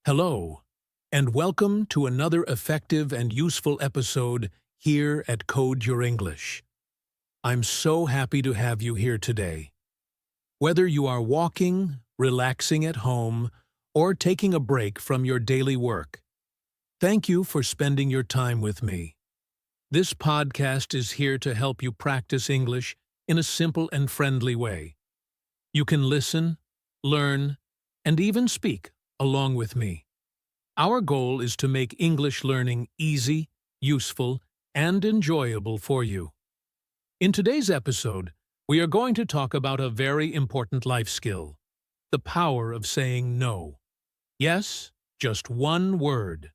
Hello, and welcome to another effective and useful episode here at Code Your English. I'm so happy to have you here today. Whether you are walking, relaxing at home, or taking a break from your daily work, thank you for spending your time with me. This podcast is here to help you practice English in a simple and friendly way. You can listen, learn, and even speak along with me. Our goal is to make English learning easy, useful, and enjoyable for you. In today's episode, we are going to talk about a very important life skill, the power of saying no. Yes, just one word.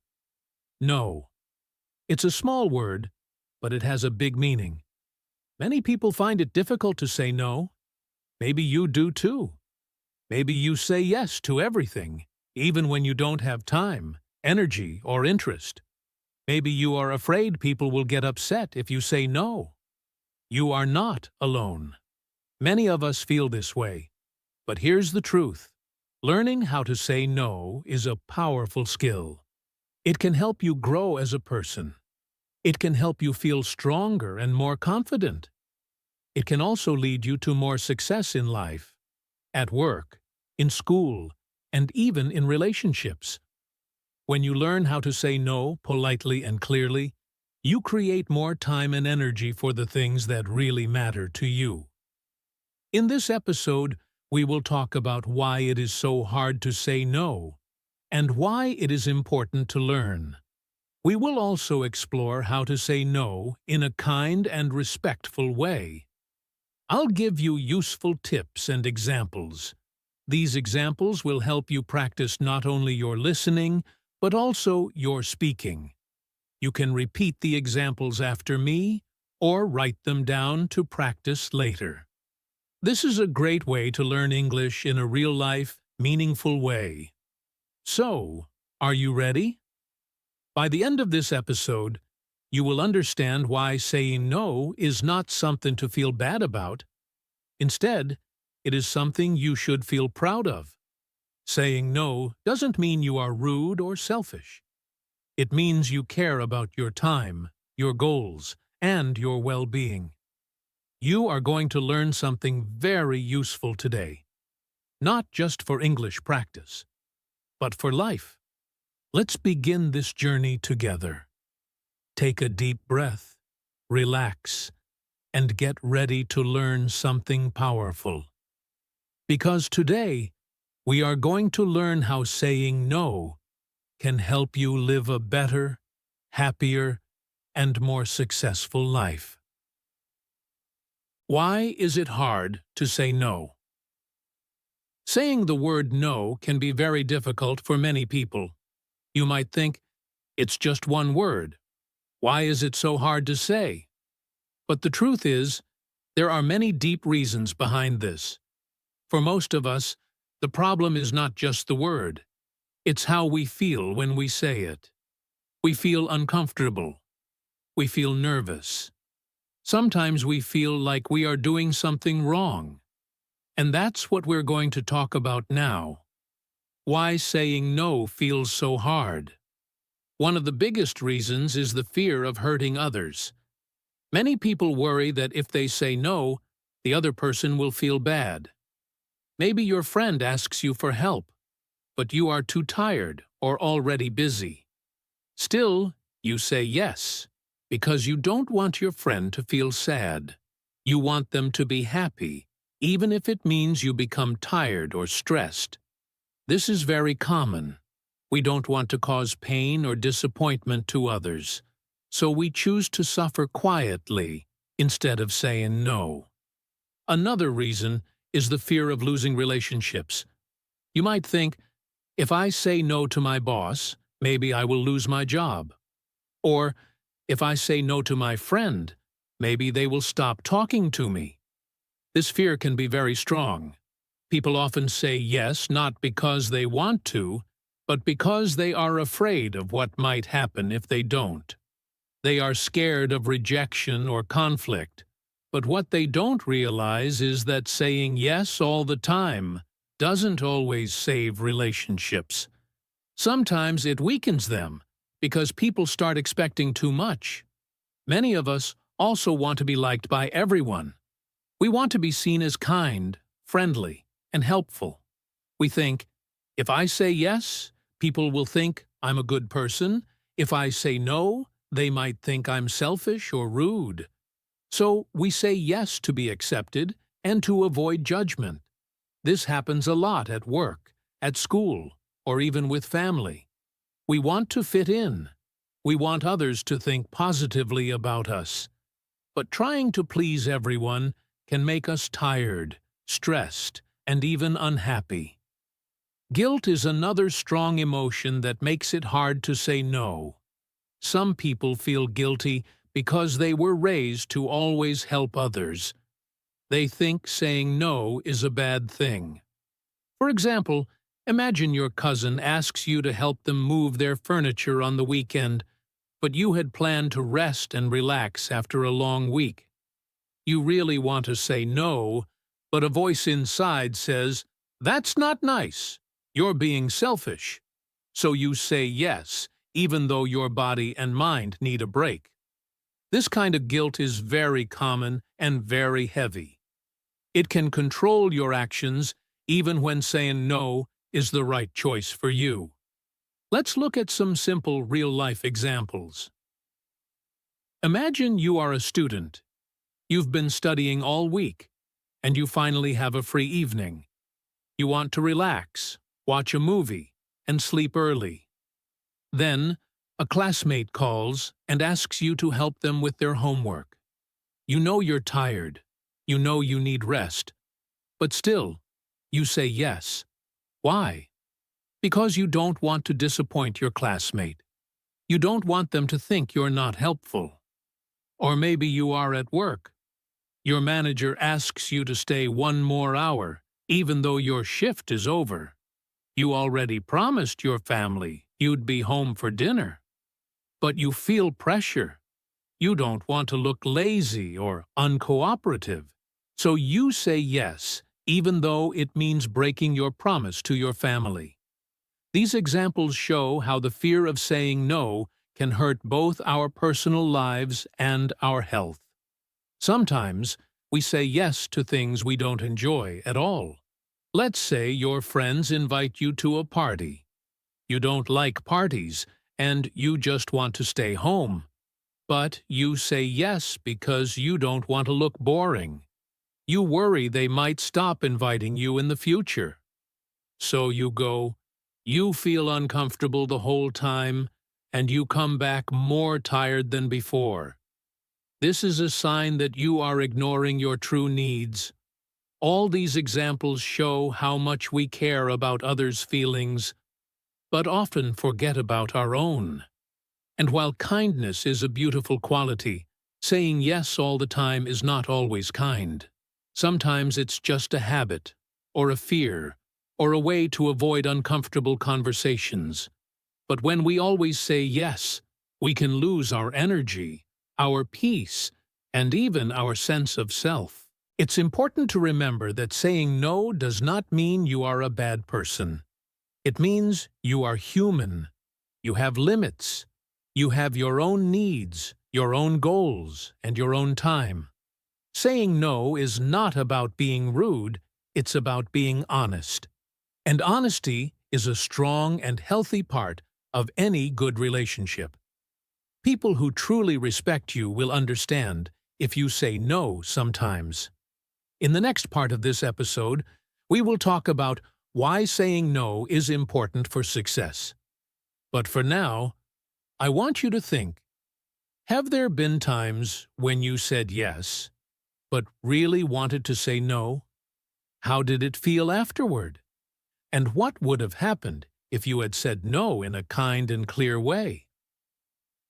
No. It's a small word, but it has a big meaning. Many people find it difficult to say no. Maybe you do too. Maybe you say yes to everything, even when you don't have time, energy, or interest. Maybe you are afraid people will get upset if you say no. You are not alone. Many of us feel this way. But here's the truth. Learning how to say no is a powerful skill. It can help you grow as a person. It can help you feel stronger and more confident. It can also lead you to more success in life, at work, in school, and even in relationships. When you learn how to say no politely and clearly, you create more time and energy for the things that really matter to you. In this episode, we will talk about why it is so hard to say no, and why it is important to learn. We will also explore how to say no in a kind and respectful way. I'll give you useful tips and examples. These examples will help you practice not only your listening, but also your speaking. You can repeat the examples after me, or write them down to practice later. This is a great way to learn English in a real-life, meaningful way. So, are you ready? By the end of this episode, you will understand why saying no is not something to feel bad about. Instead, it is something you should feel proud of. Saying no doesn't mean you are rude or selfish. It means you care about your time, your goals, and your well-being. You are going to learn something very useful today, not just for English practice, but for life. Let's begin this journey together. Take a deep breath, relax, and get ready to learn something powerful. Because today, we are going to learn how saying no can help you live a better, happier, and more successful life. Why is it hard to say no? Saying the word no can be very difficult for many people. You might think, it's just one word. Why is it so hard to say? But the truth is, there are many deep reasons behind this. For most of us, the problem is not just the word. It's how we feel when we say it. We feel uncomfortable. We feel nervous. Sometimes we feel like we are doing something wrong. And that's what we're going to talk about now. Why saying no feels so hard. One of the biggest reasons is the fear of hurting others. Many people worry that if they say no, the other person will feel bad. Maybe your friend asks you for help, but you are too tired or already busy. Still, you say yes, because you don't want your friend to feel sad. You want them to be happy, even if it means you become tired or stressed. This is very common. We don't want to cause pain or disappointment to others, so we choose to suffer quietly instead of saying no. Another reason is the fear of losing relationships. You might think, if I say no to my boss, maybe I will lose my job. Or, if I say no to my friend, maybe they will stop talking to me. This fear can be very strong. People often say yes not because they want to, but because they are afraid of what might happen if they don't. They are scared of rejection or conflict. But what they don't realize is that saying yes all the time doesn't always save relationships. Sometimes it weakens them because people start expecting too much. Many of us also want to be liked by everyone. We want to be seen as kind, friendly, and helpful. We think, if I say yes, people will think I'm a good person. If I say no, they might think I'm selfish or rude. So we say yes to be accepted and to avoid judgment. This happens a lot at work, at school, or even with family. We want to fit in. We want others to think positively about us. But trying to please everyone can make us tired, stressed, and even unhappy. Guilt is another strong emotion that makes it hard to say no. Some people feel guilty because they were raised to always help others. They think saying no is a bad thing. For example, imagine your cousin asks you to help them move their furniture on the weekend, but you had planned to rest and relax after a long week. You really want to say no, but a voice inside says, "That's not nice. You're being selfish." So you say yes, even though your body and mind need a break. This kind of guilt is very common and very heavy. It can control your actions even when saying no is the right choice for you. Let's look at some simple real-life examples. Imagine you are a student. You've been studying all week, and you finally have a free evening. You want to relax, watch a movie, and sleep early. Then, a classmate calls and asks you to help them with their homework. You know you're tired. You know you need rest. But still, you say yes. Why? Because you don't want to disappoint your classmate. You don't want them to think you're not helpful. Or maybe you are at work. Your manager asks you to stay one more hour, even though your shift is over. You already promised your family you'd be home for dinner. But you feel pressure. You don't want to look lazy or uncooperative. So you say yes, even though it means breaking your promise to your family. These examples show how the fear of saying no can hurt both our personal lives and our health. Sometimes we say yes to things we don't enjoy at all. Let's say your friends invite you to a party. You don't like parties, and you just want to stay home. But you say yes because you don't want to look boring. You worry they might stop inviting you in the future. So you go. You feel uncomfortable the whole time, and you come back more tired than before. This is a sign that you are ignoring your true needs. All these examples show how much we care about others' feelings, but often forget about our own. And while kindness is a beautiful quality, saying yes all the time is not always kind. Sometimes it's just a habit, or a fear, or a way to avoid uncomfortable conversations. But when we always say yes, we can lose our energy, our peace, and even our sense of self. It's important to remember that saying no does not mean you are a bad person. It means you are human. You have limits. You have your own needs, your own goals, and your own time. Saying no is not about being rude, it's about being honest. And honesty is a strong and healthy part of any good relationship. People who truly respect you will understand if you say no sometimes. In the next part of this episode, we will talk about why saying no is important for success. But for now, I want you to think, have there been times when you said yes, but really wanted to say no? How did it feel afterward? And what would have happened if you had said no in a kind and clear way?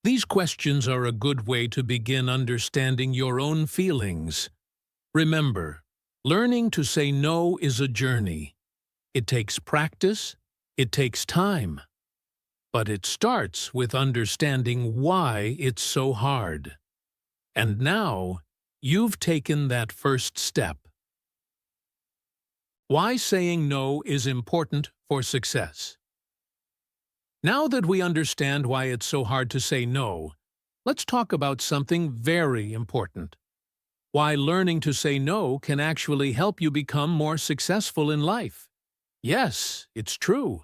These questions are a good way to begin understanding your own feelings. Remember, learning to say no is a journey. It takes practice, it takes time. But it starts with understanding why it's so hard. And now, you've taken that first step. Why saying no is important for success. Now that we understand why it's so hard to say no, let's talk about something very important. Why learning to say no can actually help you become more successful in life. Yes, it's true.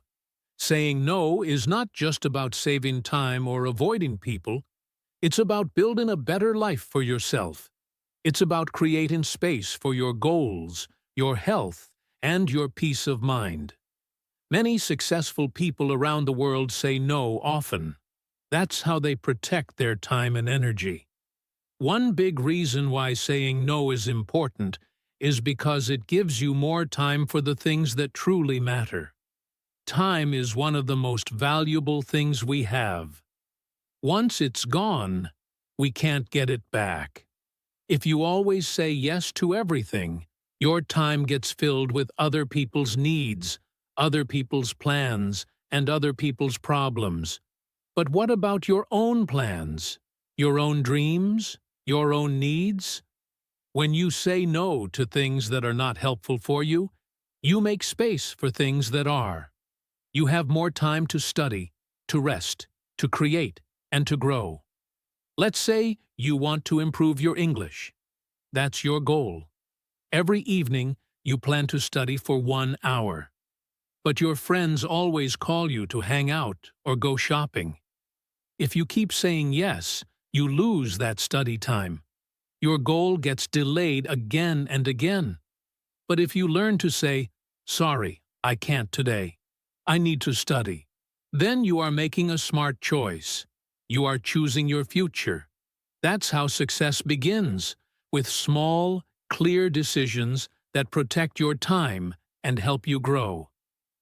Saying no is not just about saving time or avoiding people. It's about building a better life for yourself. It's about creating space for your goals, your health, and your peace of mind. Many successful people around the world say no often. That's how they protect their time and energy. One big reason why saying no is important is because it gives you more time for the things that truly matter. Time is one of the most valuable things we have. Once it's gone, we can't get it back. If you always say yes to everything, your time gets filled with other people's needs, other people's plans, and other people's problems. But what about your own plans? Your own dreams? Your own needs? When you say no to things that are not helpful for you, you make space for things that are. You have more time to study, to rest, to create, and to grow. Let's say you want to improve your English. That's your goal. Every evening, you plan to study for 1 hour. But your friends always call you to hang out or go shopping. If you keep saying yes, you lose that study time. Your goal gets delayed again and again. But if you learn to say, "Sorry, I can't today. I need to study," then you are making a smart choice. You are choosing your future. That's how success begins, with small, clear decisions that protect your time and help you grow.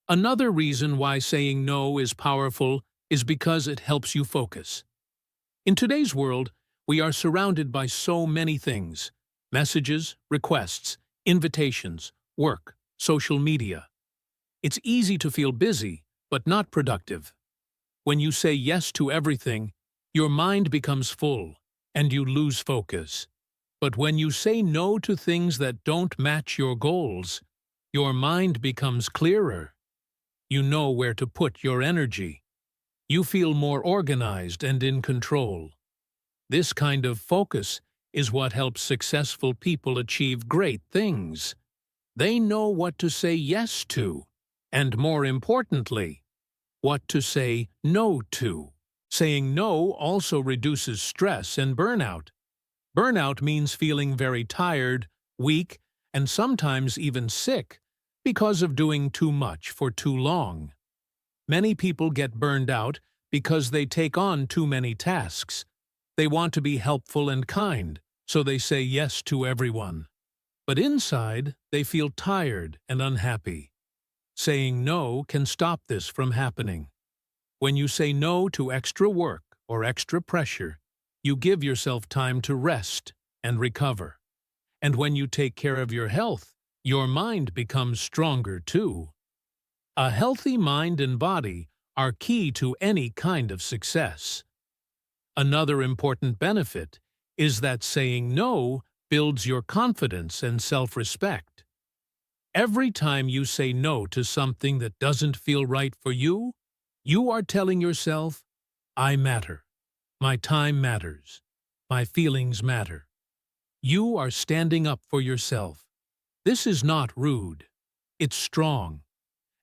Another reason why saying no is powerful is because it helps you focus. In today's world, we are surrounded by so many things: messages, requests, invitations, work, social media. It's easy to feel busy, but not productive. When you say yes to everything, your mind becomes full, and you lose focus. But when you say no to things that don't match your goals, your mind becomes clearer. You know where to put your energy. You feel more organized and in control. This kind of focus is what helps successful people achieve great things. They know what to say yes to, and more importantly, what to say no to. Saying no also reduces stress and burnout. Burnout means feeling very tired, weak, and sometimes even sick because of doing too much for too long. Many people get burned out because they take on too many tasks. They want to be helpful and kind, so they say yes to everyone. But inside, they feel tired and unhappy. Saying no can stop this from happening. When you say no to extra work or extra pressure, you give yourself time to rest and recover. And when you take care of your health, your mind becomes stronger too. A healthy mind and body are key to any kind of success. Another important benefit is that saying no builds your confidence and self-respect. Every time you say no to something that doesn't feel right for you, you are telling yourself, "I matter. My time matters. My feelings matter." You are standing up for yourself. This is not rude. It's strong.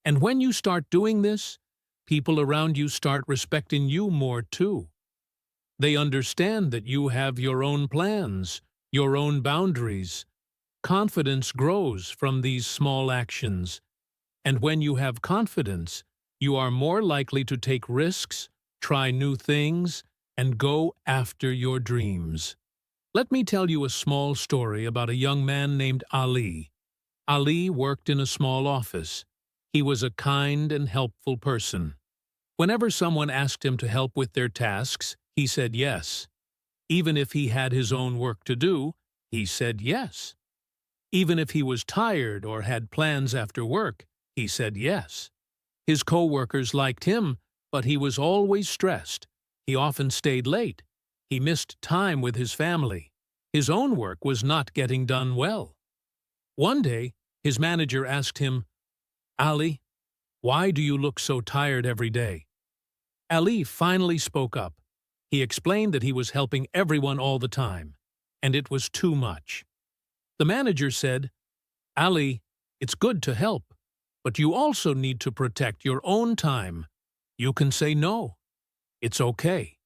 And when you start doing this, people around you start respecting you more too. They understand that you have your own plans, your own boundaries. Confidence grows from these small actions. And when you have confidence, you are more likely to take risks, try new things, and go after your dreams. Let me tell you a small story about a young man named Ali. Ali worked in a small office. He was a kind and helpful person. Whenever someone asked him to help with their tasks, he said yes. Even if he had his own work to do, he said yes. Even if he was tired or had plans after work, he said yes. His co-workers liked him, but he was always stressed. He often stayed late. He missed time with his family. His own work was not getting done well. One day, his manager asked him, "Ali, why do you look so tired every day?" Ali finally spoke up. He explained that he was helping everyone all the time, and it was too much. The manager said, "Ali, it's good to help, but you also need to protect your own time. You can say no. It's okay."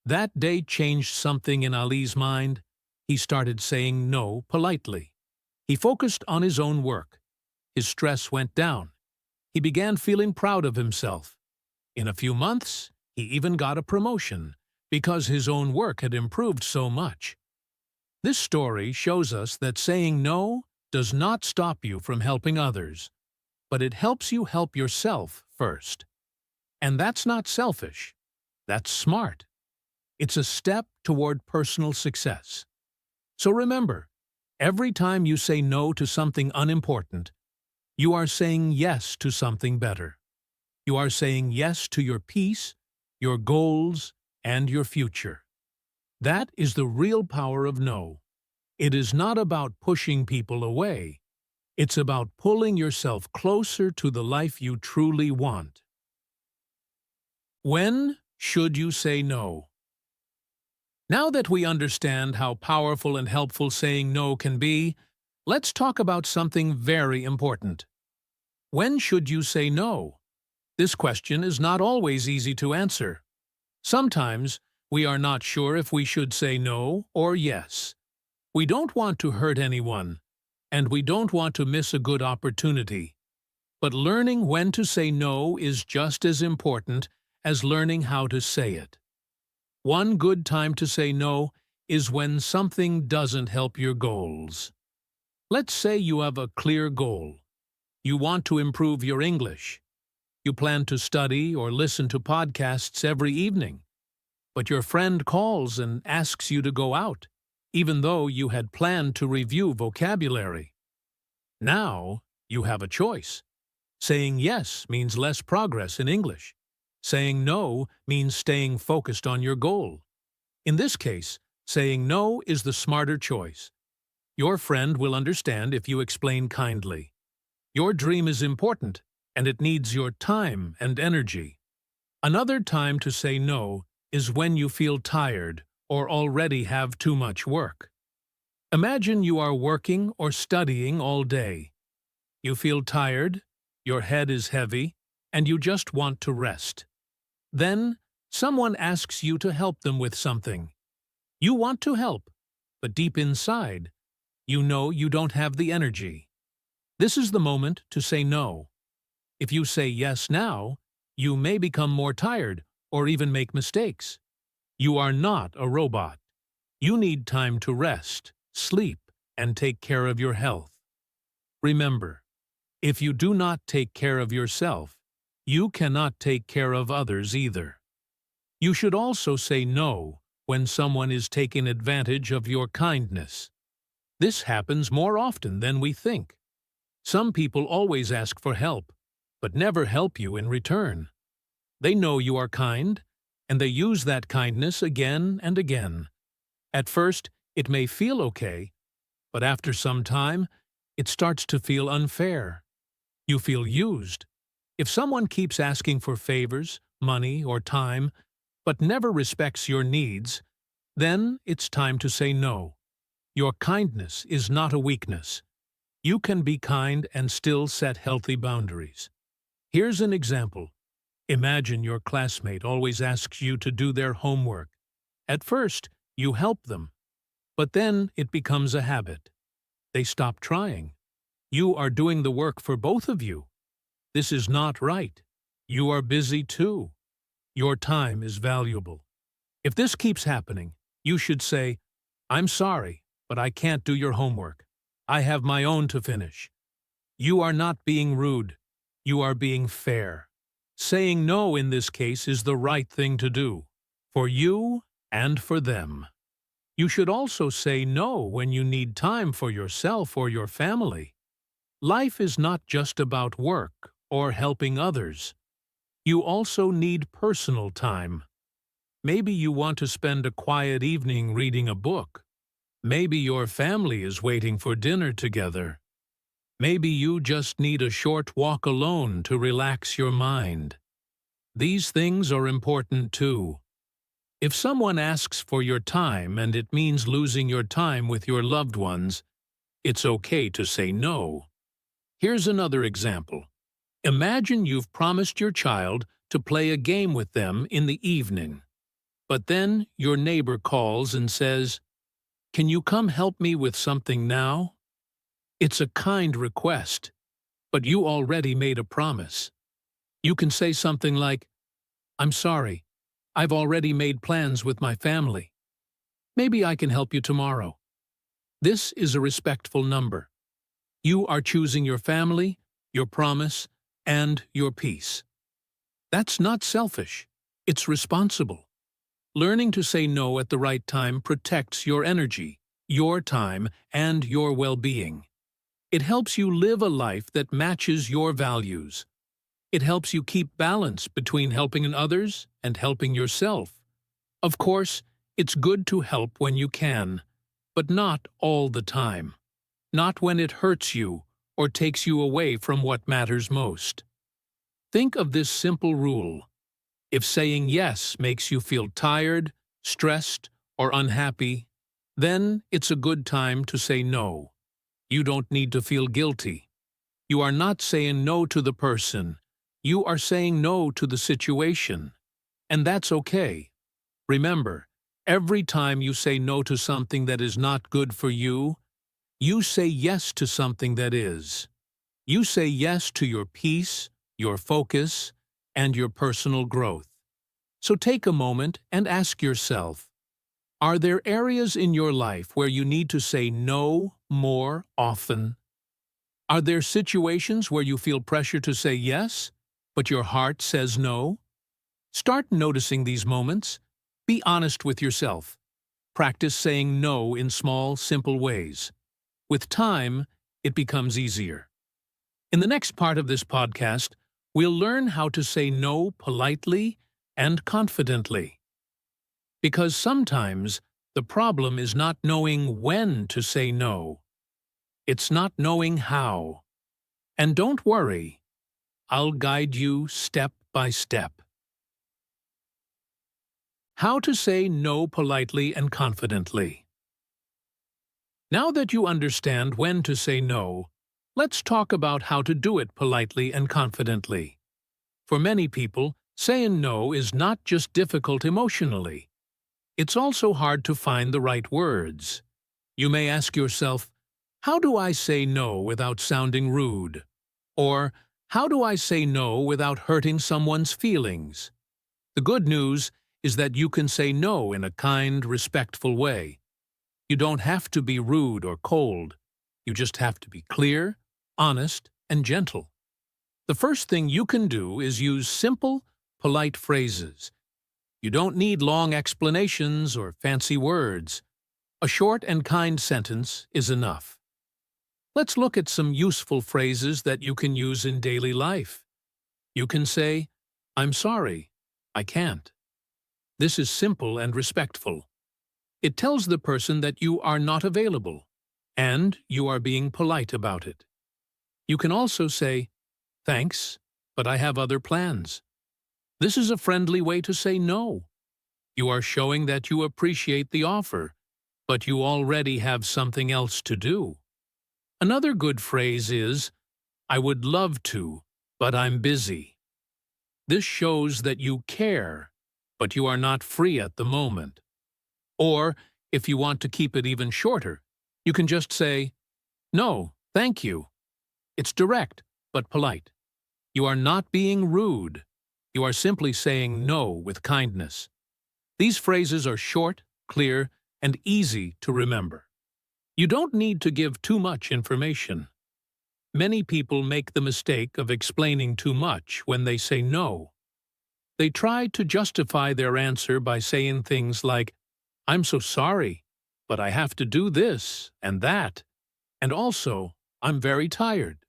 That day changed something in Ali's mind. He started saying no politely. He focused on his own work. His stress went down. He began feeling proud of himself. In a few months, he even got a promotion because his own work had improved so much. This story shows us that saying no does not stop you from helping others, but it helps you help yourself first. And that's not selfish. That's smart. It's a step toward personal success. So remember, every time you say no to something unimportant, you are saying yes to something better. You are saying yes to your peace, your goals, and your future. That is the real power of no. It is not about pushing people away. It's about pulling yourself closer to the life you truly want. When should you say no? Now that we understand how powerful and helpful saying no can be, let's talk about something very important. When should you say no? This question is not always easy to answer. Sometimes we are not sure if we should say no or yes. We don't want to hurt anyone, and we don't want to miss a good opportunity. But learning when to say no is just as important as learning how to say it. One good time to say no is when something doesn't help your goals. Let's say you have a clear goal. You want to improve your English. You plan to study or listen to podcasts every evening. But your friend calls and asks you to go out, even though you had planned to review vocabulary. Now you have a choice. Saying yes means less progress in English. Saying no means staying focused on your goal. In this case, saying no is the smarter choice. Your friend will understand if you explain kindly. Your dream is important, and it needs your time and energy. Another time to say no is when you feel tired or already have too much work. Imagine you are working or studying all day. You feel tired, your head is heavy, and you just want to rest. Then, someone asks you to help them with something. You want to help, but deep inside, you know you don't have the energy. This is the moment to say no. If you say yes now, you may become more tired or even make mistakes. You are not a robot. You need time to rest, sleep, and take care of your health. Remember, if you do not take care of yourself, you cannot take care of others either. You should also say no when someone is taking advantage of your kindness. This happens more often than we think. Some people always ask for help, but never help you in return. They know you are kind, and they use that kindness again and again. At first, it may feel okay, but after some time, it starts to feel unfair. You feel used. If someone keeps asking for favors, money, or time, but never respects your needs, then it's time to say no. Your kindness is not a weakness. You can be kind and still set healthy boundaries. Here's an example. Imagine your classmate always asks you to do their homework. At first, you help them, but then it becomes a habit. They stop trying. You are doing the work for both of you. This is not right. You are busy too. Your time is valuable. If this keeps happening, you should say, "I'm sorry, but I can't do your homework. I have my own to finish." You are not being rude. You are being fair. Saying no in this case is the right thing to do, for you and for them. You should also say no when you need time for yourself or your family. Life is not just about work or helping others. You also need personal time. Maybe you want to spend a quiet evening reading a book. Maybe your family is waiting for dinner together. Maybe you just need a short walk alone to relax your mind. These things are important too. If someone asks for your time and it means losing your time with your loved ones, it's okay to say no. Here's another example. Imagine you've promised your child to play a game with them in the evening. But then your neighbor calls and says, "Can you come help me with something now?" It's a kind request, but you already made a promise. You can say something like, "I'm sorry, I've already made plans with my family. Maybe I can help you tomorrow." This is a respectful number. You are choosing your family, your promise, and your peace. That's not selfish. It's responsible. Learning to say no at the right time protects your energy, your time, and your well-being. It helps you live a life that matches your values. It helps you keep balance between helping others and helping yourself. Of course, it's good to help when you can, but not all the time. Not when it hurts you or takes you away from what matters most. Think of this simple rule. If saying yes makes you feel tired, stressed, or unhappy, then it's a good time to say no. You don't need to feel guilty. You are not saying no to the person. You are saying no to the situation. And that's okay. Remember, every time you say no to something that is not good for you, you say yes to something that is. You say yes to your peace, your focus, and your personal growth. So take a moment and ask yourself, are there areas in your life where you need to say no more often? Are there situations where you feel pressure to say yes, but your heart says no? Start noticing these moments. Be honest with yourself. Practice saying no in small, simple ways. With time, it becomes easier. In the next part of this podcast, we'll learn how to say no politely and confidently. Because sometimes the problem is not knowing when to say no. It's not knowing how. And don't worry, I'll guide you step by step. How to say no politely and confidently. Now that you understand when to say no, let's talk about how to do it politely and confidently. For many people, saying no is not just difficult emotionally. It's also hard to find the right words. You may ask yourself, how do I say no without sounding rude? Or, how do I say no without hurting someone's feelings? The good news is that you can say no in a kind, respectful way. You don't have to be rude or cold. You just have to be clear, honest, and gentle. The first thing you can do is use simple, polite phrases. You don't need long explanations or fancy words. A short and kind sentence is enough. Let's look at some useful phrases that you can use in daily life. You can say, "I'm sorry, I can't." This is simple and respectful. It tells the person that you are not available, and you are being polite about it. You can also say, "Thanks, but I have other plans." This is a friendly way to say no. You are showing that you appreciate the offer, but you already have something else to do. Another good phrase is, "I would love to, but I'm busy." This shows that you care, but you are not free at the moment. Or, if you want to keep it even shorter, you can just say, "No, thank you." It's direct, but polite. You are not being rude. You are simply saying no with kindness. These phrases are short, clear, and easy to remember. You don't need to give too much information. Many people make the mistake of explaining too much when they say no. They try to justify their answer by saying things like, "I'm so sorry, but I have to do this and that, and also, I'm very tired."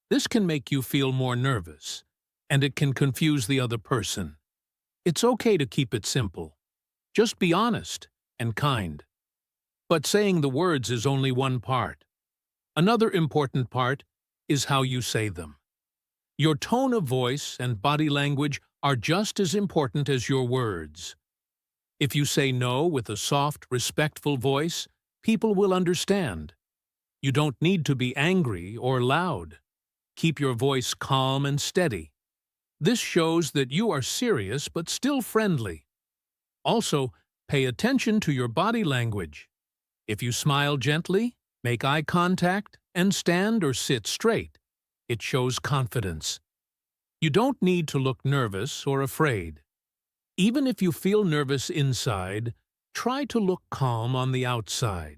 This can make you feel more nervous, and it can confuse the other person. It's okay to keep it simple. Just be honest and kind. But saying the words is only one part. Another important part is how you say them. Your tone of voice and body language are just as important as your words. If you say no with a soft, respectful voice, people will understand. You don't need to be angry or loud. Keep your voice calm and steady. This shows that you are serious but still friendly. Also, pay attention to your body language. If you smile gently, make eye contact, and stand or sit straight, it shows confidence. You don't need to look nervous or afraid. Even if you feel nervous inside, try to look calm on the outside.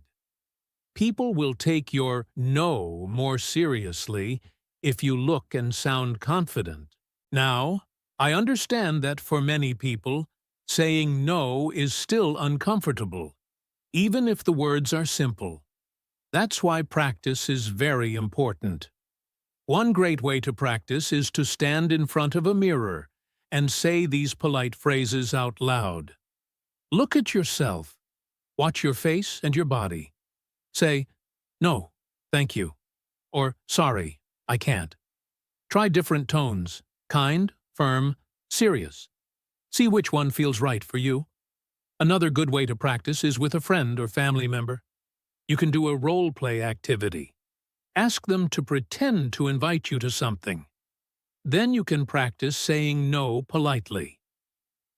People will take your no more seriously if you look and sound confident. Now, I understand that for many people, saying no is still uncomfortable, even if the words are simple. That's why practice is very important. One great way to practice is to stand in front of a mirror and say these polite phrases out loud. Look at yourself. Watch your face and your body. Say, "No, thank you," or "Sorry, I can't." Try different tones: kind, firm, serious. See which one feels right for you. Another good way to practice is with a friend or family member. You can do a role-play activity. Ask them to pretend to invite you to something. Then you can practice saying no politely.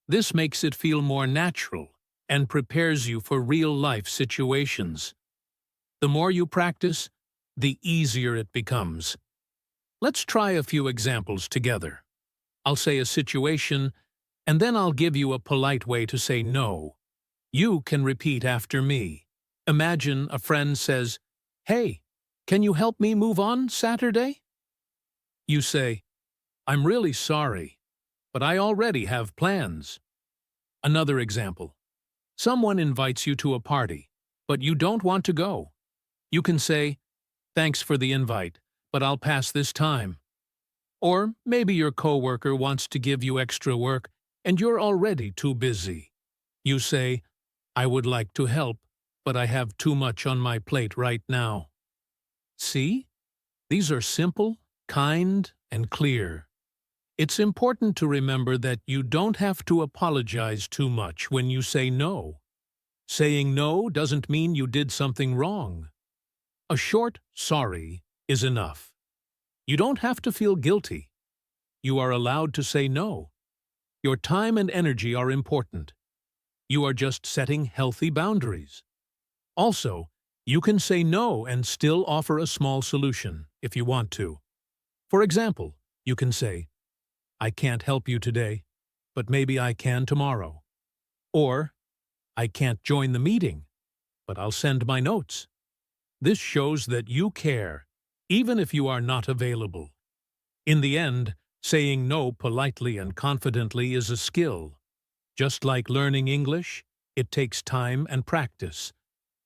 This makes it feel more natural and prepares you for real-life situations. The more you practice, the easier it becomes. Let's try a few examples together. I'll say a situation, and then I'll give you a polite way to say no. You can repeat after me. Imagine a friend says, "Hey, can you help me move on Saturday?" You say, "I'm really sorry, but I already have plans." Another example. Someone invites you to a party, but you don't want to go. You can say, "Thanks for the invite, but I'll pass this time." Or maybe your coworker wants to give you extra work and you're already too busy. You say, "I would like to help, but I have too much on my plate right now." See? These are simple, kind, and clear. It's important to remember that you don't have to apologize too much when you say no. Saying no doesn't mean you did something wrong. A short "sorry" is enough. You don't have to feel guilty. You are allowed to say no. Your time and energy are important. You are just setting healthy boundaries. Also, you can say no and still offer a small solution if you want to. For example, you can say, "I can't help you today, but maybe I can tomorrow." Or, "I can't join the meeting, but I'll send my notes." This shows that you care, even if you are not available. In the end, saying no politely and confidently is a skill. Just like learning English, it takes time and practice.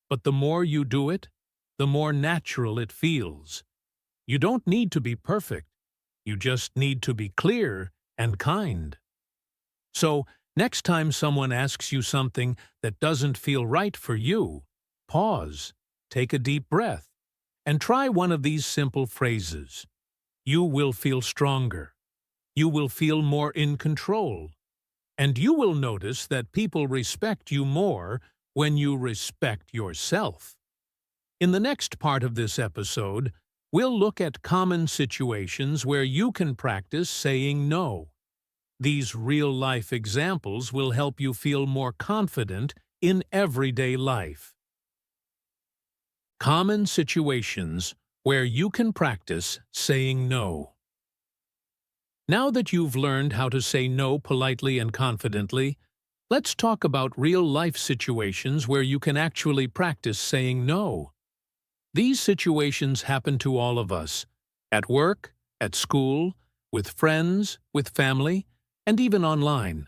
But the more you do it, the more natural it feels. You don't need to be perfect. You just need to be clear and kind. So, next time someone asks you something that doesn't feel right for you, pause, take a deep breath, and try one of these simple phrases. You will feel stronger. You will feel more in control. And you will notice that people respect you more when you respect yourself. In the next part of this episode, we'll look at common situations where you can practice saying no. These real-life examples will help you feel more confident in everyday life. Common situations where you can practice saying no. Now that you've learned how to say no politely and confidently, let's talk about real-life situations where you can actually practice saying no. These situations happen to all of us, at work, at school, with friends, with family, and even online.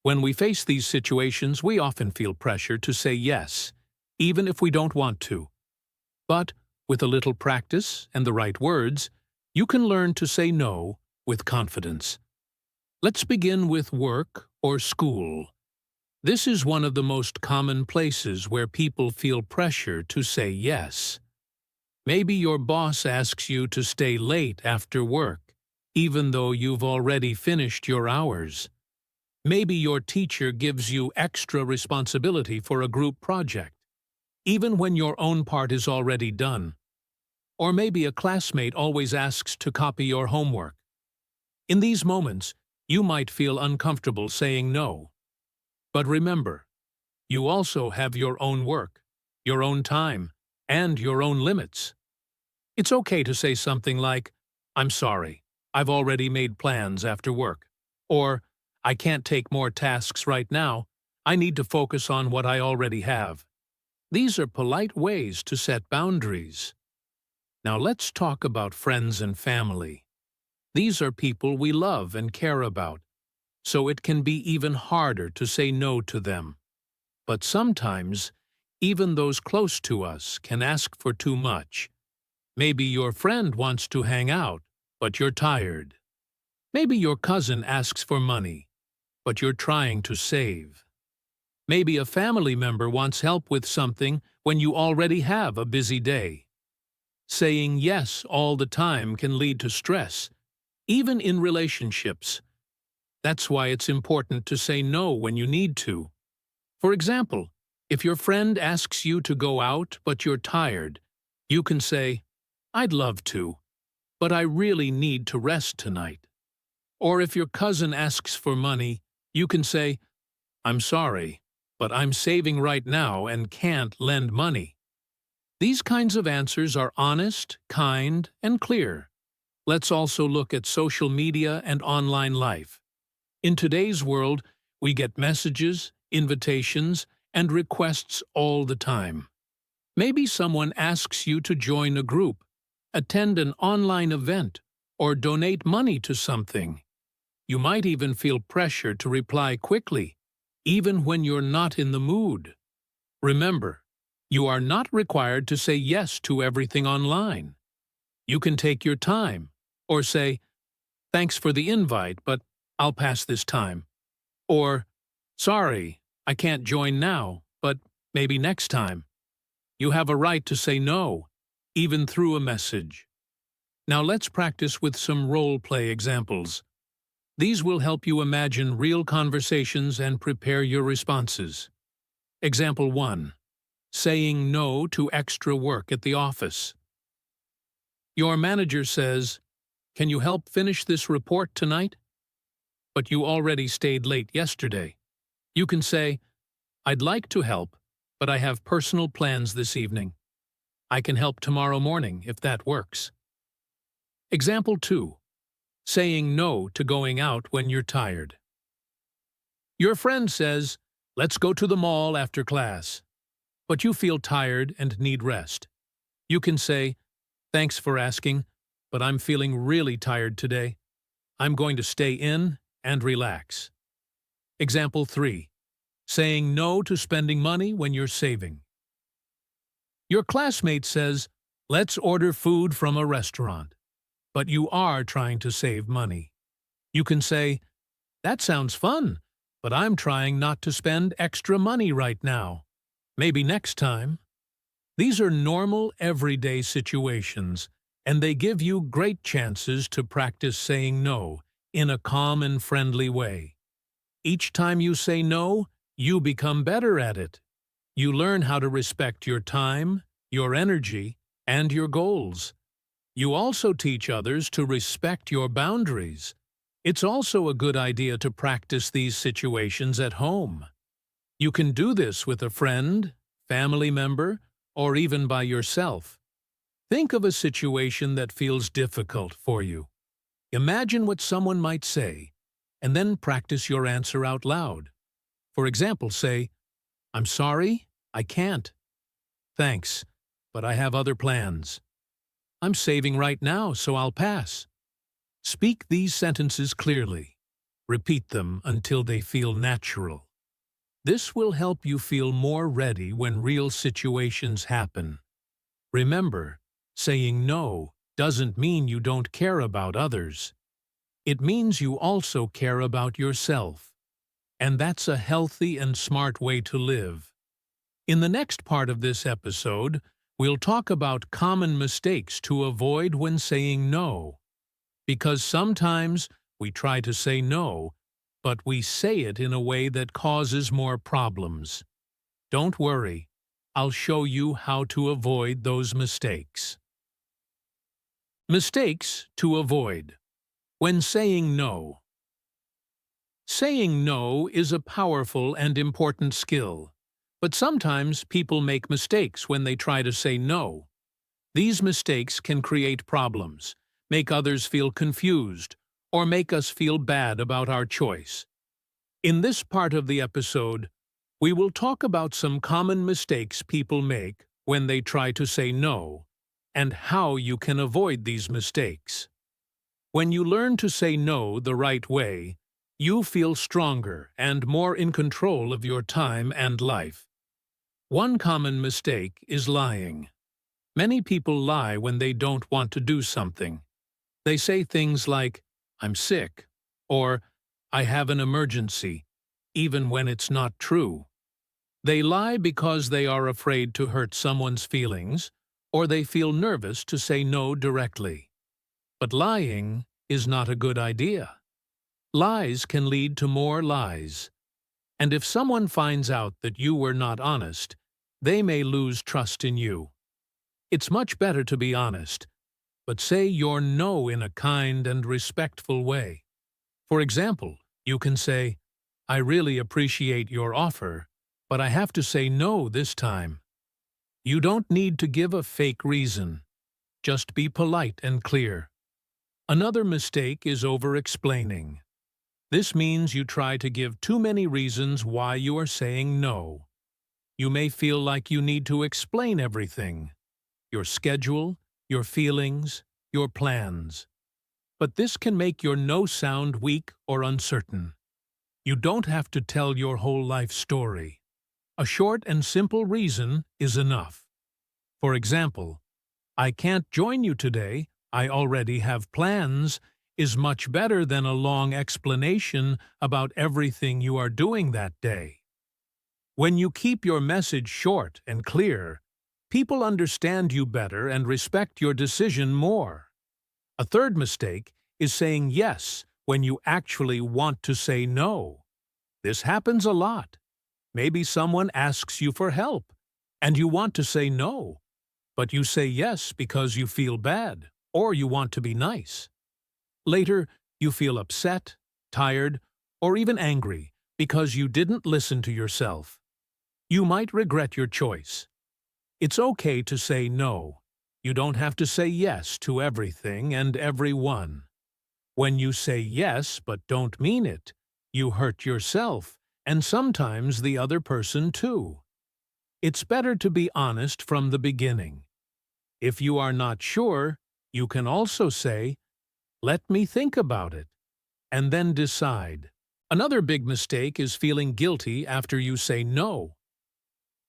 When we face these situations, we often feel pressure to say yes, even if we don't want to. But with a little practice and the right words, you can learn to say no with confidence. Let's begin with work or school. This is one of the most common places where people feel pressure to say yes. Maybe your boss asks you to stay late after work, even though you've already finished your hours. Maybe your teacher gives you extra responsibility for a group project, even when your own part is already done. Or maybe a classmate always asks to copy your homework. In these moments, you might feel uncomfortable saying no. But remember, you also have your own work, your own time, and your own limits. It's okay to say something like, "I'm sorry, I've already made plans after work," or "I can't take more tasks right now, I need to focus on what I already have." These are polite ways to set boundaries. Now let's talk about friends and family. These are people we love and care about, so it can be even harder to say no to them. But sometimes, even those close to us can ask for too much. Maybe your friend wants to hang out, but you're tired. Maybe your cousin asks for money, but you're trying to save. Maybe a family member wants help with something when you already have a busy day. Saying yes all the time can lead to stress, even in relationships. That's why it's important to say no when you need to. For example, if your friend asks you to go out but you're tired, you can say, "I'd love to, but I really need to rest tonight." Or if your cousin asks for money, you can say, "I'm sorry, but I'm saving right now and can't lend money." These kinds of answers are honest, kind, and clear. Let's also look at social media and online life. In today's world, we get messages, invitations, and requests all the time. Maybe someone asks you to join a group, attend an online event, or donate money to something. You might even feel pressure to reply quickly, even when you're not in the mood. Remember, you are not required to say yes to everything online. You can take your time, or say, "Thanks for the invite, but I'll pass this time." Or, "Sorry, I can't join now, but maybe next time." You have a right to say no, even through a message. Now let's practice with some role-play examples. These will help you imagine real conversations and prepare your responses. Example 1. Saying no to extra work at the office. Your manager says, "Can you help finish this report tonight?" But you already stayed late yesterday. You can say, "I'd like to help, but I have personal plans this evening. I can help tomorrow morning if that works." Example 2. Saying no to going out when you're tired. Your friend says, "Let's go to the mall after class," but you feel tired and need rest. You can say, "Thanks for asking, but I'm feeling really tired today. I'm going to stay in and relax." Example 3. Saying no to spending money when you're saving. Your classmate says, "Let's order food from a restaurant," but you are trying to save money. You can say, "That sounds fun, but I'm trying not to spend extra money right now. Maybe next time." These are normal, everyday situations, and they give you great chances to practice saying no in a calm and friendly way. Each time you say no, you become better at it. You learn how to respect your time, your energy, and your goals. You also teach others to respect your boundaries. It's also a good idea to practice these situations at home. You can do this with a friend, family member, or even by yourself. Think of a situation that feels difficult for you. Imagine what someone might say, and then practice your answer out loud. For example, say, "I'm sorry, I can't." "Thanks, but I have other plans." "I'm saving right now, so I'll pass." Speak these sentences clearly. Repeat them until they feel natural. This will help you feel more ready when real situations happen. Remember, saying no doesn't mean you don't care about others. It means you also care about yourself. And that's a healthy and smart way to live. In the next part of this episode, we'll talk about common mistakes to avoid when saying no. Because sometimes we try to say no, but we say it in a way that causes more problems. Don't worry, I'll show you how to avoid those mistakes. Mistakes to avoid. When saying no. Saying no is a powerful and important skill, but sometimes people make mistakes when they try to say no. These mistakes can create problems, make others feel confused, or make us feel bad about our choice. In this part of the episode, we will talk about some common mistakes people make when they try to say no, and how you can avoid these mistakes. When you learn to say no the right way, you feel stronger and more in control of your time and life. One common mistake is lying. Many people lie when they don't want to do something. They say things like, "I'm sick," or "I have an emergency," even when it's not true. They lie because they are afraid to hurt someone's feelings, or they feel nervous to say no directly. But lying is not a good idea. Lies can lead to more lies. And if someone finds out that you were not honest, they may lose trust in you. It's much better to be honest, but say your no in a kind and respectful way. For example, you can say, "I really appreciate your offer, but I have to say no this time." You don't need to give a fake reason. Just be polite and clear. Another mistake is over-explaining. This means you try to give too many reasons why you are saying no. You may feel like you need to explain everything: your schedule, your feelings, your plans. But this can make your no sound weak or uncertain. You don't have to tell your whole life story. A short and simple reason is enough. For example, "I can't join you today, I already have plans," is much better than a long explanation about everything you are doing that day. When you keep your message short and clear, people understand you better and respect your decision more. A third mistake is saying yes when you actually want to say no. This happens a lot. Maybe someone asks you for help, and you want to say no, but you say yes because you feel bad, or you want to be nice. Later, you feel upset, tired, or even angry because you didn't listen to yourself. You might regret your choice. It's okay to say no. You don't have to say yes to everything and everyone. When you say yes but don't mean it, you hurt yourself and sometimes the other person too. It's better to be honest from the beginning. If you are not sure, you can also say, "Let me think about it," and then decide. Another big mistake is feeling guilty after you say no.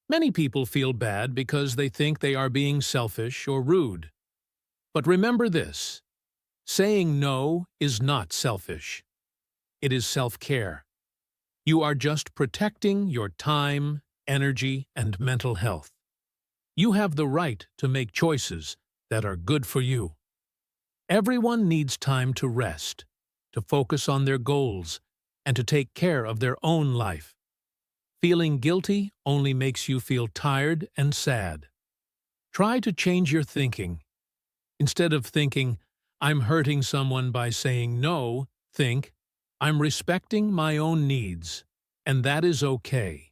Many people feel bad because they think they are being selfish or rude. But remember this: saying no is not selfish. It is self-care. You are just protecting your time, energy, and mental health. You have the right to make choices that are good for you. Everyone needs time to rest, to focus on their goals, and to take care of their own life. Feeling guilty only makes you feel tired and sad. Try to change your thinking. Instead of thinking, "I'm hurting someone by saying no," think, "I'm respecting my own needs, and that is okay."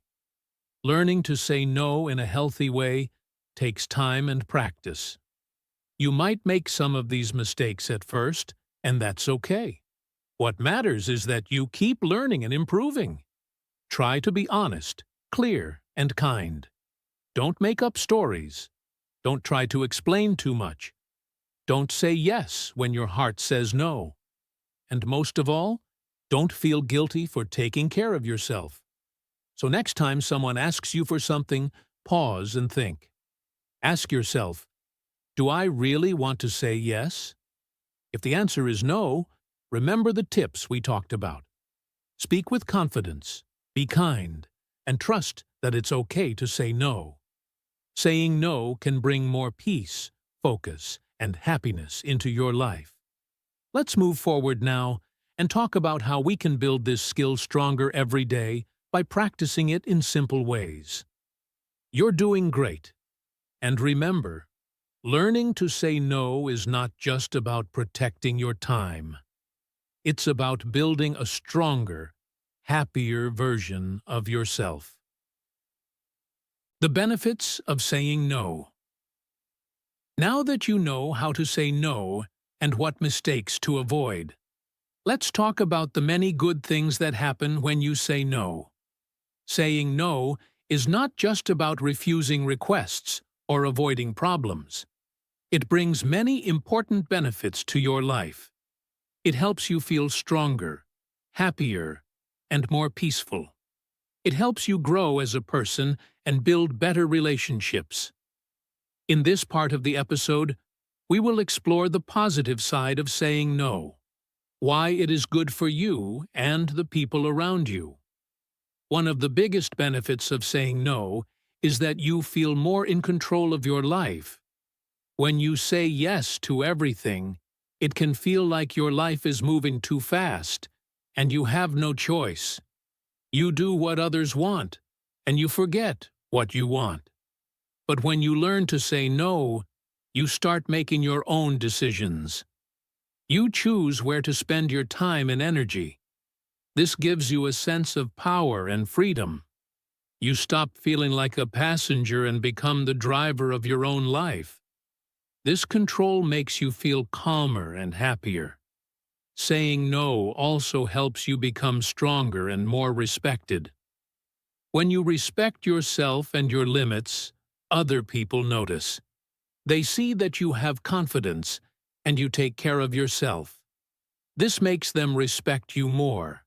Learning to say no in a healthy way takes time and practice. You might make some of these mistakes at first, and that's okay. What matters is that you keep learning and improving. Try to be honest, clear, and kind. Don't make up stories. Don't try to explain too much. Don't say yes when your heart says no. And most of all, don't feel guilty for taking care of yourself. So next time someone asks you for something, pause and think. Ask yourself, do I really want to say yes? If the answer is no, remember the tips we talked about. Speak with confidence, be kind, and trust that it's okay to say no. Saying no can bring more peace, focus, and happiness into your life. Let's move forward now and talk about how we can build this skill stronger every day by practicing it in simple ways. You're doing great. And remember, learning to say no is not just about protecting your time. It's about building a stronger, happier version of yourself. The benefits of saying no. Now that you know how to say no and what mistakes to avoid, let's talk about the many good things that happen when you say no. Saying no is not just about refusing requests or avoiding problems. It brings many important benefits to your life. It helps you feel stronger, happier, and more peaceful. It helps you grow as a person and build better relationships. In this part of the episode, we will explore the positive side of saying no, why it is good for you and the people around you. One of the biggest benefits of saying no is that you feel more in control of your life. When you say yes to everything, it can feel like your life is moving too fast, and you have no choice. You do what others want, and you forget what you want. But when you learn to say no, you start making your own decisions. You choose where to spend your time and energy. This gives you a sense of power and freedom. You stop feeling like a passenger and become the driver of your own life. This control makes you feel calmer and happier. Saying no also helps you become stronger and more respected. When you respect yourself and your limits, other people notice. They see that you have confidence and you take care of yourself. This makes them respect you more.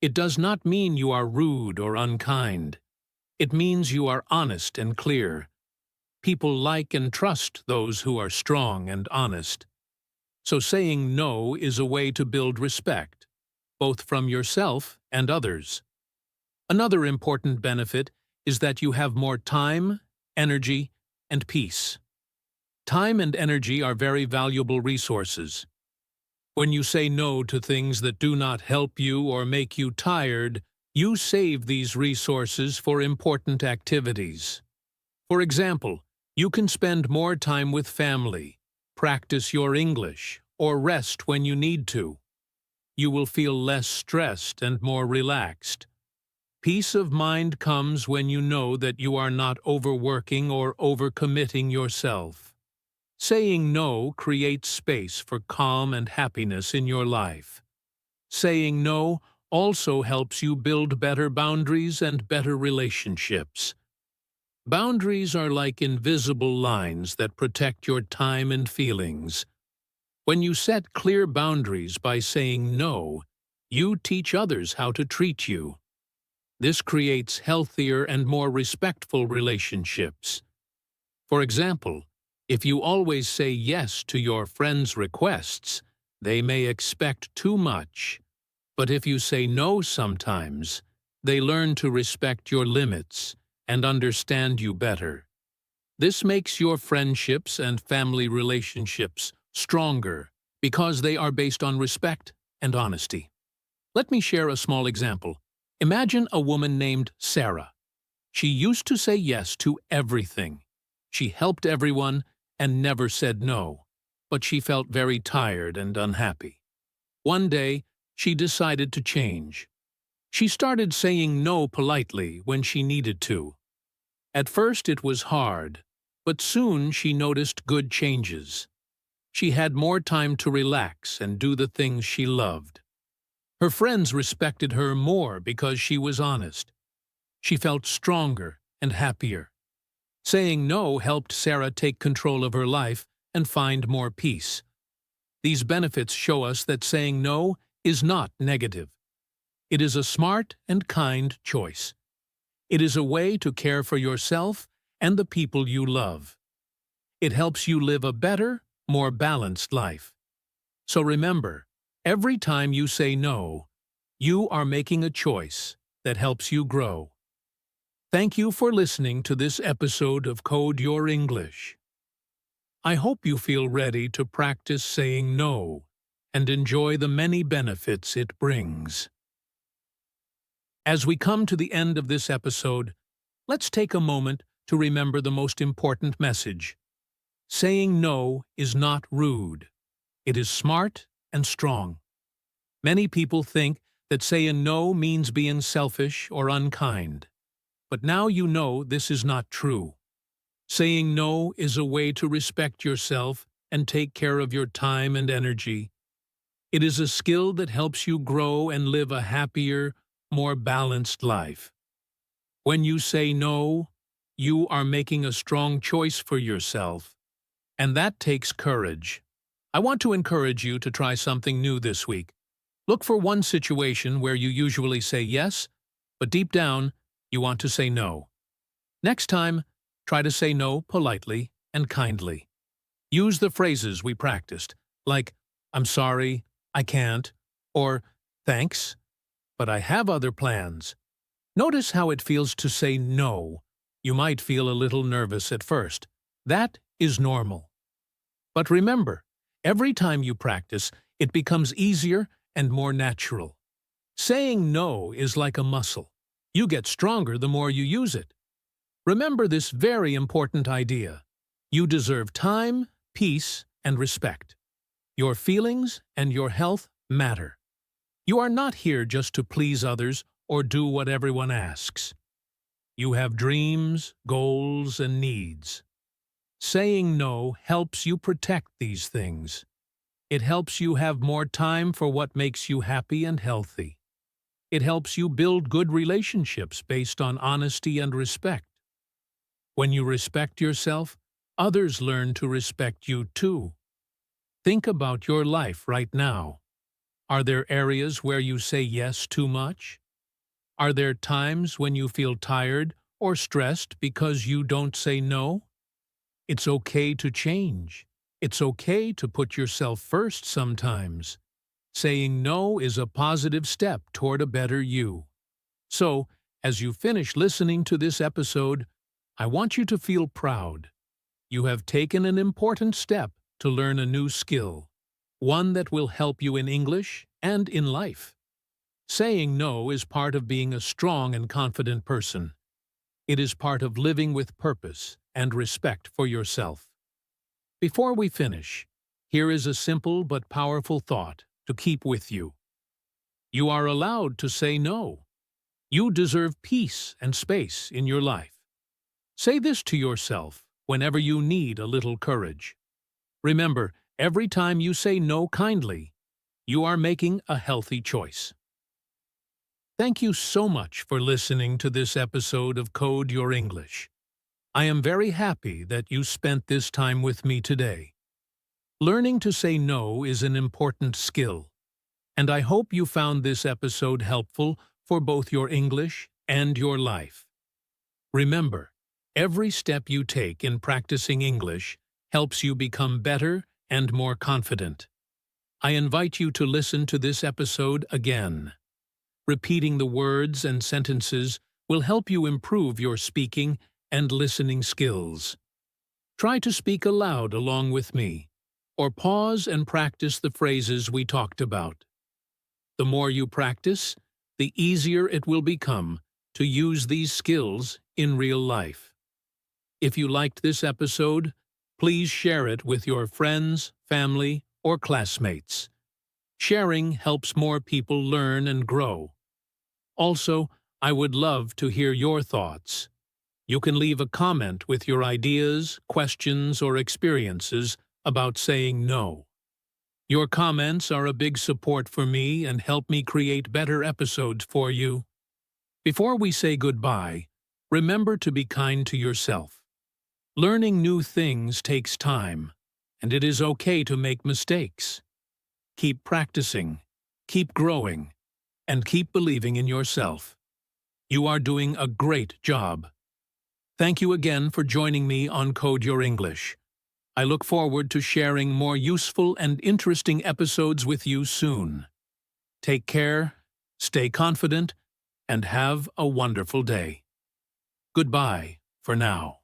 It does not mean you are rude or unkind. It means you are honest and clear. People like and trust those who are strong and honest. So saying no is a way to build respect, both from yourself and others. Another important benefit is that you have more time, energy, and peace. Time and energy are very valuable resources. When you say no to things that do not help you or make you tired, you save these resources for important activities. For example, you can spend more time with family, practice your English, or rest when you need to. You will feel less stressed and more relaxed. Peace of mind comes when you know that you are not overworking or overcommitting yourself. Saying no creates space for calm and happiness in your life. Saying no also helps you build better boundaries and better relationships. Boundaries are like invisible lines that protect your time and feelings. When you set clear boundaries by saying no, you teach others how to treat you. This creates healthier and more respectful relationships. For example, if you always say yes to your friends' requests, they may expect too much. But if you say no sometimes, they learn to respect your limits and understand you better. This makes your friendships and family relationships stronger because they are based on respect and honesty. Let me share a small example. Imagine a woman named Sarah. She used to say yes to everything. She helped everyone and never said no, but she felt very tired and unhappy. One day, she decided to change. She started saying no politely when she needed to. At first it was hard, but soon she noticed good changes. She had more time to relax and do the things she loved. Her friends respected her more because she was honest. She felt stronger and happier. Saying no helped Sarah take control of her life and find more peace. These benefits show us that saying no is not negative. It is a smart and kind choice. It is a way to care for yourself and the people you love. It helps you live a better, more balanced life. So remember, every time you say no, you are making a choice that helps you grow. Thank you for listening to this episode of Code Your English. I hope you feel ready to practice saying no and enjoy the many benefits it brings. As we come to the end of this episode, let's take a moment to remember the most important message. Saying no is not rude. It is smart and strong. Many people think that saying no means being selfish or unkind. But now you know this is not true. Saying no is a way to respect yourself and take care of your time and energy. It is a skill that helps you grow and live a happier, more balanced life. When you say no, you are making a strong choice for yourself, and that takes courage. I want to encourage you to try something new this week. Look for one situation where you usually say yes, but deep down, you want to say no. Next time, try to say no politely and kindly. Use the phrases we practiced, like, "I'm sorry, I can't," or "Thanks, but I have other plans." Notice how it feels to say no. You might feel a little nervous at first. That is normal. But remember, every time you practice, it becomes easier and more natural. Saying no is like a muscle. You get stronger the more you use it. Remember this very important idea. You deserve time, peace, and respect. Your feelings and your health matter. You are not here just to please others or do what everyone asks. You have dreams, goals, and needs. Saying no helps you protect these things. It helps you have more time for what makes you happy and healthy. It helps you build good relationships based on honesty and respect. When you respect yourself, others learn to respect you too. Think about your life right now. Are there areas where you say yes too much? Are there times when you feel tired or stressed because you don't say no? It's okay to change. It's okay to put yourself first sometimes. Saying no is a positive step toward a better you. So, as you finish listening to this episode, I want you to feel proud. You have taken an important step to learn a new skill, one that will help you in English and in life. Saying no is part of being a strong and confident person. It is part of living with purpose and respect for yourself. Before we finish, here is a simple but powerful thought to keep with you. You are allowed to say no. You deserve peace and space in your life. Say this to yourself whenever you need a little courage. Remember, every time you say no kindly, you are making a healthy choice. Thank you so much for listening to this episode of Code Your English. I am very happy that you spent this time with me today. Learning to say no is an important skill, and I hope you found this episode helpful for both your English and your life. Remember, every step you take in practicing English helps you become better and more confident. I invite you to listen to this episode again. Repeating the words and sentences will help you improve your speaking and listening skills. Try to speak aloud along with me, or pause and practice the phrases we talked about. The more you practice, the easier it will become to use these skills in real life. If you liked this episode, please share it with your friends, family, or classmates. Sharing helps more people learn and grow. Also, I would love to hear your thoughts. You can leave a comment with your ideas, questions, or experiences about saying no. Your comments are a big support for me and help me create better episodes for you. Before we say goodbye, remember to be kind to yourself. Learning new things takes time, and it is okay to make mistakes. Keep practicing, keep growing, and keep believing in yourself. You are doing a great job. Thank you again for joining me on Code Your English. I look forward to sharing more useful and interesting episodes with you soon. Take care, stay confident, and have a wonderful day. Goodbye for now.